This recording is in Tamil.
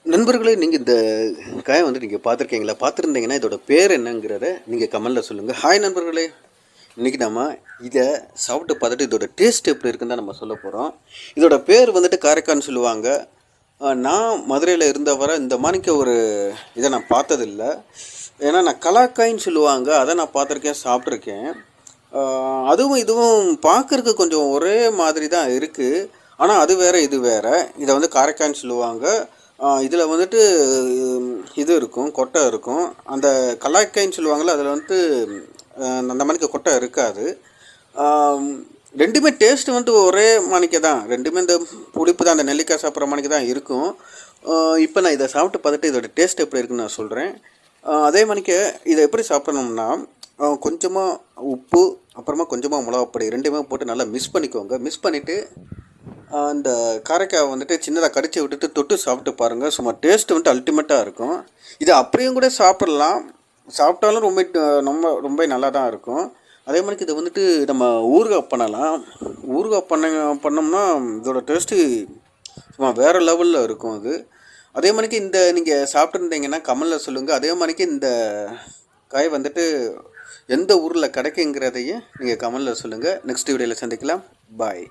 நண்பர்களே, நீங்கள் இந்த காயை வந்து நீங்கள் பார்த்துருக்கீங்களா? பார்த்துருந்தீங்கன்னா இதோட பேர் என்னங்கிறத நீங்கள் கமெண்டில் சொல்லுங்கள். ஹாய் நண்பர்களே, இன்றைக்கி நம்ம இதை சாப்பிட்டு பார்த்துட்டு இதோட டேஸ்ட் எப்படி இருக்குன்னு தான் நம்ம சொல்ல போகிறோம். இதோட பேர் வந்துட்டு காரைக்கான்னு சொல்லுவாங்க. நான் மதுரையில் இருந்தவரை இந்த மாதிரிக்கு ஒரு இதை நான் பார்த்ததில்ல. ஏன்னா நான் கலாக்காயின்னு சொல்லுவாங்க, அதை நான் பார்த்துருக்கேன், சாப்பிட்ருக்கேன். அதுவும் இதுவும் பார்க்குறதுக்கு கொஞ்சம் ஒரே மாதிரி தான் இருக்குது. ஆனால் அது வேறு இது வேறு. இதை வந்து காரைக்காயின்னு சொல்லுவாங்க. இதில் வந்துட்டு இது இருக்கும், கொட்டை இருக்கும். அந்த கலாய்க்காயின்னு சொல்லுவாங்கள்ல, அதில் வந்துட்டு அந்த மாதிரிக்கு கொட்டை இருக்காது. ரெண்டுமே டேஸ்ட்டு வந்துட்டு ஒரே மாணிக்க தான். ரெண்டுமே இந்த புளிப்பு தான், அந்த நெல்லிக்காய் சாப்பிட்ற மாணிக்க தான் இருக்கும். இப்போ நான் இதை சாப்பிட்டு பார்த்துட்டு இதோட டேஸ்ட் எப்படி இருக்குன்னு நான் சொல்கிறேன். அதே மாணிக்க இதை எப்படி சாப்பிடணும்னா, கொஞ்சமாக உப்பு, அப்புறமா கொஞ்சமாக மிளகாப்பொடி ரெண்டுமே போட்டு நல்லா மிக்ஸ் பண்ணிக்கோங்க. மிக்ஸ் பண்ணிவிட்டு அந்த காரைக்காய் வந்துட்டு சின்னதாக கடிச்சு விட்டுட்டு தொட்டு சாப்பிட்டு பாருங்கள். சும்மா டேஸ்ட்டு வந்துட்டு அல்டிமேட்டாக இருக்கும். இது அப்படியும் கூட சாப்பிட்லாம், சாப்பிட்டாலும் ரொம்ப நல்லா தான் இருக்கும். அதே மாதிரி இதை வந்துட்டு நம்ம ஊறுகாய் பண்ணலாம். ஊறுகாய் பண்ணோம்னா இதோட டேஸ்ட்டு சும்மா வேறு லெவலில் இருக்கும் அது. அதே மாதிரிக்கு இந்த நீங்கள் சாப்பிட்ருந்தீங்கன்னா கமெண்டில் சொல்லுங்கள். அதே மாதிரிக்கு இந்த காய் வந்துட்டு எந்த ஊரில் கிடைக்குங்கிறதையும் நீங்கள் கமெண்டில் சொல்லுங்கள். நெக்ஸ்ட் வீடியோவில் சந்திக்கலாம். பாய்.